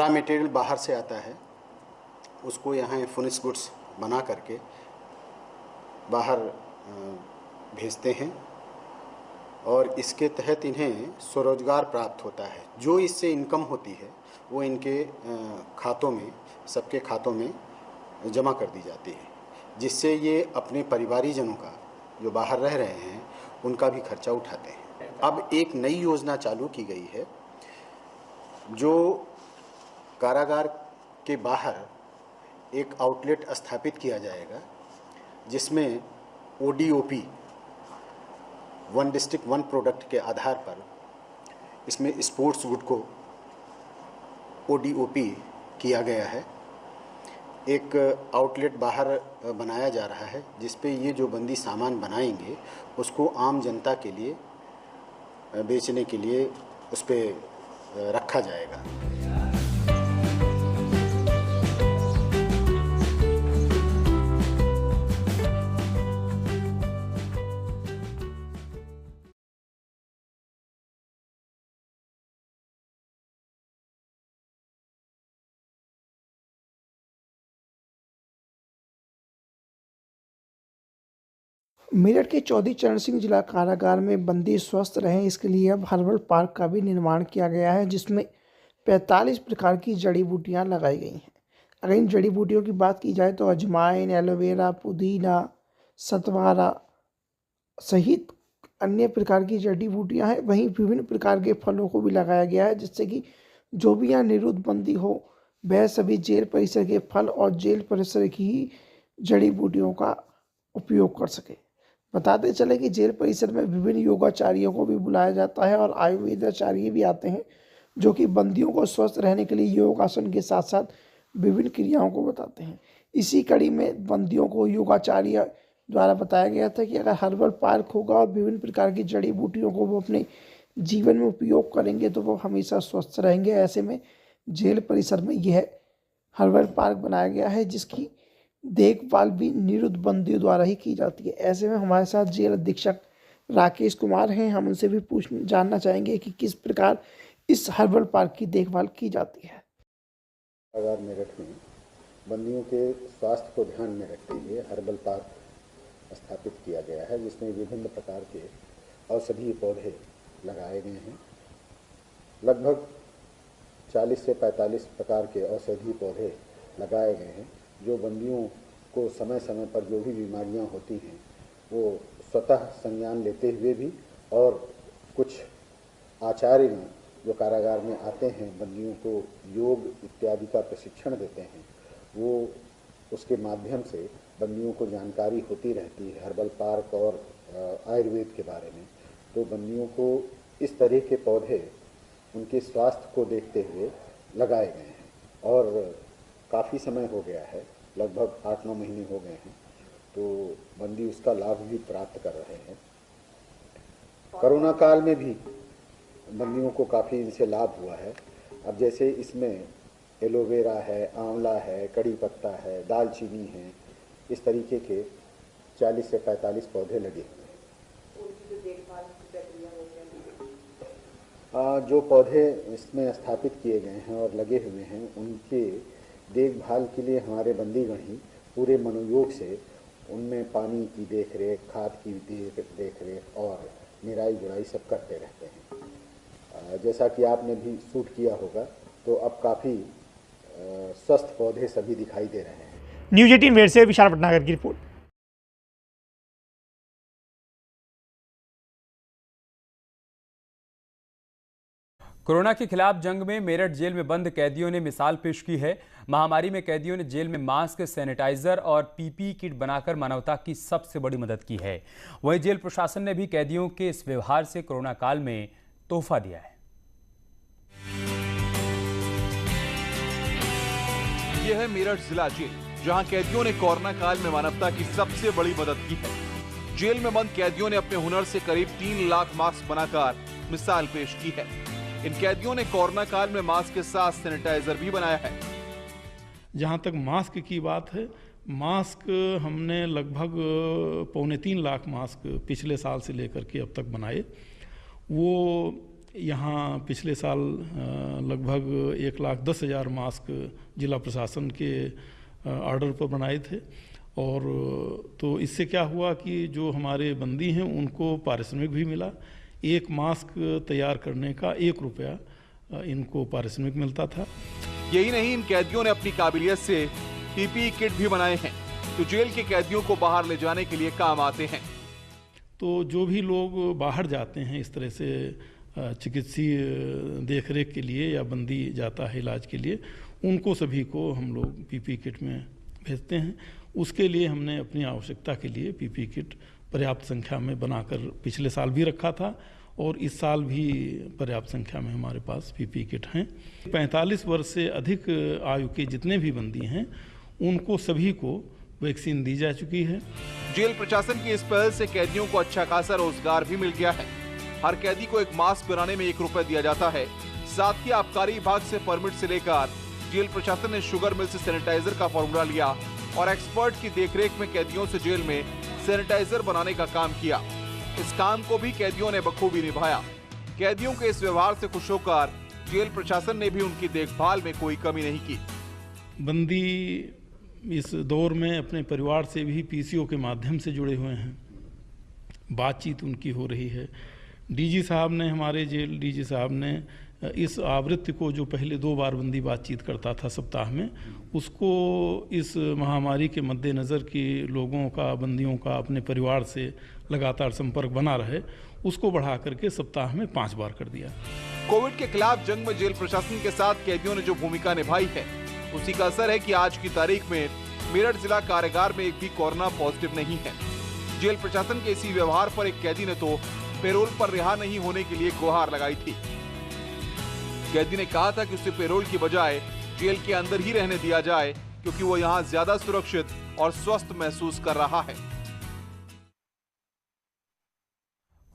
Raw material बाहर से आता है, उसको यहाँ फिनिश गुड्स बना करके बाहर भेजते हैं और इसके तहत इन्हें स्वरोजगार प्राप्त होता है। जो इससे इनकम होती है वो इनके खातों में, सबके खातों में जमा कर दी जाती है, जिससे ये अपने परिवारीजनों का, जो बाहर रह रहे हैं, उनका भी खर्चा उठाते हैं। अब एक नई योजना चालू की गई है जो कारागार के बाहर एक आउटलेट स्थापित किया जाएगा, जिसमें ODOP, one district one product के आधार पर इसमें स्पोर्ट्स गुड को ODOP किया गया है। एक आउटलेट बाहर बनाया जा रहा है जिस पे ये जो बंदी सामान बनाएंगे उसको आम जनता के लिए बेचने के लिए उस पर रखा जाएगा। मेरठ के चौधरी चरण सिंह जिला कारागार में बंदी स्वस्थ रहें, इसके लिए अब हर्बल पार्क का भी निर्माण किया गया है, जिसमें 45 प्रकार की जड़ी बूटियां लगाई गई हैं। अगर इन जड़ी बूटियों की बात की जाए तो अजवाइन, एलोवेरा, पुदीना, सतवारा सहित अन्य प्रकार की जड़ी बूटियां हैं। वहीं विभिन्न प्रकार के फलों को भी लगाया गया है, जिससे कि जो भी यहाँ निरुद्ध बंदी हो वह सभी जेल परिसर के फल और जेल परिसर की ही जड़ी बूटियों का उपयोग कर सके। बताते चले कि जेल परिसर में विभिन्न योगाचार्यों को भी बुलाया जाता है और आयुर्वेदाचार्य भी आते हैं, जो कि बंदियों को स्वस्थ रहने के लिए योगासन के साथ साथ विभिन्न क्रियाओं को बताते हैं। इसी कड़ी में बंदियों को योगाचार्य द्वारा बताया गया था कि अगर हर्बल पार्क होगा और विभिन्न प्रकार की जड़ी बूटियों को वो अपने जीवन में उपयोग करेंगे तो वो हमेशा स्वस्थ रहेंगे। ऐसे में जेल परिसर में यह हर्बल पार्क बनाया गया है, जिसकी देखभाल भी निरुद्ध बंदियों द्वारा ही की जाती है। ऐसे में हमारे साथ जेल अधीक्षक राकेश कुमार हैं, हम उनसे भी जानना चाहेंगे कि किस प्रकार इस हर्बल पार्क की देखभाल की जाती है। कारागार मेरठ में बंदियों के स्वास्थ्य को ध्यान में रखते हुए हर्बल पार्क स्थापित किया गया है, जिसमें विभिन्न प्रकार के औषधीय पौधे लगाए गए हैं। लगभग 40 से 45 प्रकार के औषधीय पौधे लगाए गए हैं, जो बंदियों को समय समय पर जो भी बीमारियां होती हैं वो स्वतः संज्ञान लेते हुए भी, और कुछ आचार्य जो कारागार में आते हैं बंदियों को योग इत्यादि का प्रशिक्षण देते हैं, वो उसके माध्यम से बंदियों को जानकारी होती रहती है हर्बल पार्क और आयुर्वेद के बारे में। तो बंदियों को इस तरह के पौधे उनके स्वास्थ्य को देखते हुए लगाए गए हैं और काफ़ी समय हो गया है, लगभग 8-9 महीने हो गए हैं, तो बंदी उसका लाभ भी प्राप्त कर रहे हैं। कोरोना काल में भी बंदियों को काफ़ी इनसे लाभ हुआ है। अब जैसे इसमें एलोवेरा है, आंवला है, कड़ी पत्ता है, दालचीनी है, इस तरीके के 40 से 45 पौधे लगे हुए हैं। जो पौधे इसमें स्थापित किए गए हैं और लगे हुए हैं, उनके देखभाल के लिए हमारे बंदीगण ही पूरे मनोयोग से उनमें पानी की देख रेख, खाद की देख रेख और निराई गुड़ाई सब करते रहते हैं। जैसा कि आपने भी शूट किया होगा, तो अब काफ़ी स्वस्थ पौधे सभी दिखाई दे रहे हैं। न्यूज़ 18 मेरठ से विशाल भटनागर की रिपोर्ट। कोरोना के खिलाफ जंग में मेरठ जेल में बंद कैदियों ने मिसाल पेश की है। महामारी में कैदियों ने जेल में मास्क, सैनिटाइजर और पीपीई किट बनाकर मानवता की सबसे बड़ी मदद की है। वहीं जेल प्रशासन ने भी कैदियों के इस व्यवहार से कोरोना काल में तोहफा दिया है। यह है मेरठ जिला जेल, जहां कैदियों ने कोरोना काल में मानवता की सबसे बड़ी मदद की है। जेल में बंद कैदियों ने अपने हुनर से करीब 3 लाख मास्क बनाकर मिसाल पेश की है। इन कैदियों ने कोरोना काल में मास्क के साथ सैनिटाइजर भी बनाया है। जहां तक मास्क की बात है, मास्क हमने लगभग 2.25 लाख मास्क पिछले साल से लेकर के अब तक बनाए। वो यहाँ पिछले साल लगभग 1,10,000 मास्क जिला प्रशासन के ऑर्डर पर बनाए थे। और तो इससे क्या हुआ कि जो हमारे बंदी हैं उनको पारिश्रमिक भी मिला। एक मास्क तैयार करने का 1 रुपया इनको पारिश्रमिक मिलता था। यही नहीं, इन कैदियों ने अपनी काबिलियत से पीपीई किट भी बनाए हैं जो जेल के कैदियों को बाहर ले जाने के लिए काम आते हैं। तो जो भी लोग बाहर जाते हैं इस तरह से चिकित्सीय देखरेख के लिए या बंदी जाता है इलाज के लिए, उनको सभी को हम लोग पीपीई किट में भेजते हैं। उसके लिए हमने अपनी आवश्यकता के लिए पीपीई किट पर्याप्त संख्या में बनाकर पिछले साल भी रखा था और इस साल भी पर्याप्त संख्या में हमारे पास पीपीई किट हैं। 45 वर्ष से अधिक आयु के जितने भी बंदी हैं उनको सभी को वैक्सीन दी जा चुकी है। जेल प्रशासन की इस पहल से कैदियों को अच्छा खासा रोजगार भी मिल गया है। हर कैदी को एक मास्क बनाने में 1 रुपया दिया जाता है। साथ ही आबकारी विभाग से परमिट से लेकर जेल प्रशासन ने शुगर मिल से सैनिटाइजर का फॉर्मूला लिया और एक्सपर्ट की देखरेख में कैदियों से जेल में सैनिटाइजर बनाने का काम किया। इस काम को भी कैदियों ने बखूबी निभाया। कैदियों के इस व्यवहार से खुश होकर जेल प्रशासन ने भी उनकी देखभाल में कोई कमी नहीं की। बंदी इस दौर में अपने परिवार से भी पीसीओ के माध्यम से जुड़े हुए हैं, बातचीत उनकी हो रही है। डीजी साहब ने, हमारे जेल डीजी साहब ने इस आवृत्ति को, जो पहले 2 बार बंदी बातचीत करता था सप्ताह में, उसको इस महामारी के मद्देनज़र कि लोगों का, बंदियों का अपने परिवार से लगातार संपर्क बना रहे, उसको बढ़ा करके सप्ताह में 5 बार कर दिया। कोविड के खिलाफ जंग में जेल प्रशासन के साथ कैदियों ने जो भूमिका निभाई है उसी का असर है कि आज की तारीख में मेरठ जिला कारागार में एक भी कोरोना पॉजिटिव नहीं है। जेल प्रशासन के इसी व्यवहार पर एक कैदी ने तो पैरोल पर रिहा नहीं होने के लिए गुहार लगाई थी। कैदी ने कहा था कि उसे पैरोल की बजाय जेल के अंदर ही रहने दिया जाए क्योंकि वो यहाँ ज्यादा सुरक्षित और स्वस्थ महसूस कर रहा है।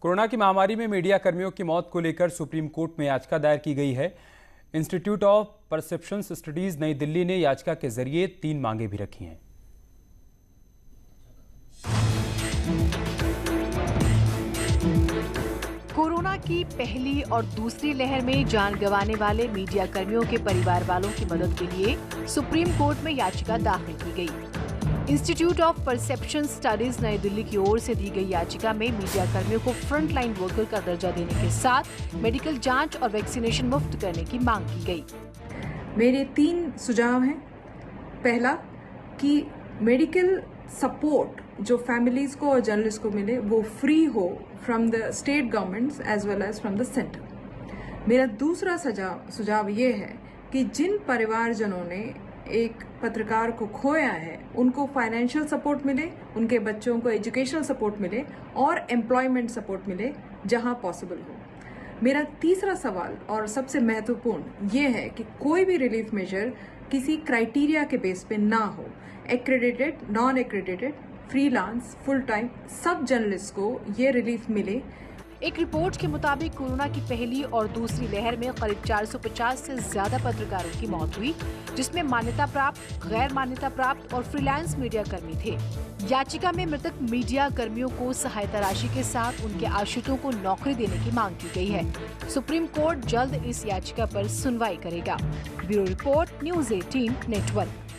कोरोना की महामारी में मीडिया कर्मियों की मौत को लेकर सुप्रीम कोर्ट में याचिका दायर की गई है। इंस्टीट्यूट ऑफ परसेप्शन स्टडीज नई दिल्ली ने याचिका के जरिए 3 मांगे भी रखी हैं। कोरोना की पहली और दूसरी लहर में जान गंवाने वाले मीडिया कर्मियों के परिवार वालों की मदद के लिए सुप्रीम कोर्ट में याचिका दाखिल की गई। इंस्टीट्यूट ऑफ परसेप्शन स्टडीज नई दिल्ली की ओर से दी गई याचिका में मीडिया कर्मियों को फ्रंट लाइन वर्कर का दर्जा देने के साथ मेडिकल जांच और वैक्सीनेशन मुफ्त करने की मांग की गई। मेरे 3 सुझाव हैं। पहला कि मेडिकल सपोर्ट जो फैमिलीज को और जर्नलिस्ट को मिले वो फ्री हो from the state governments as well as from the centre. मेरा दूसरा सुझाव ये है कि जिन परिवारजनों ने एक पत्रकार को खोया है उनको फाइनेंशियल सपोर्ट मिले, उनके बच्चों को एजुकेशनल सपोर्ट मिले और एम्प्लॉयमेंट सपोर्ट मिले जहां पॉसिबल हो। मेरा तीसरा सवाल और सबसे महत्वपूर्ण ये है कि कोई भी रिलीफ मेजर किसी क्राइटेरिया के बेस पे ना हो। Accredited, non accredited, freelance, full time सब जर्नलिस्ट को ये रिलीफ मिले। एक रिपोर्ट के मुताबिक कोरोना की पहली और दूसरी लहर में करीब 450 से ज्यादा पत्रकारों की मौत हुई, जिसमें मान्यता प्राप्त, गैर मान्यता प्राप्त और फ्रीलांस मीडिया कर्मी थे। याचिका में मृतक मीडिया कर्मियों को सहायता राशि के साथ उनके आश्रितों को नौकरी देने की मांग की गई है। सुप्रीम कोर्ट जल्द इस याचिका पर सुनवाई करेगा। Bureau report, news 18 network.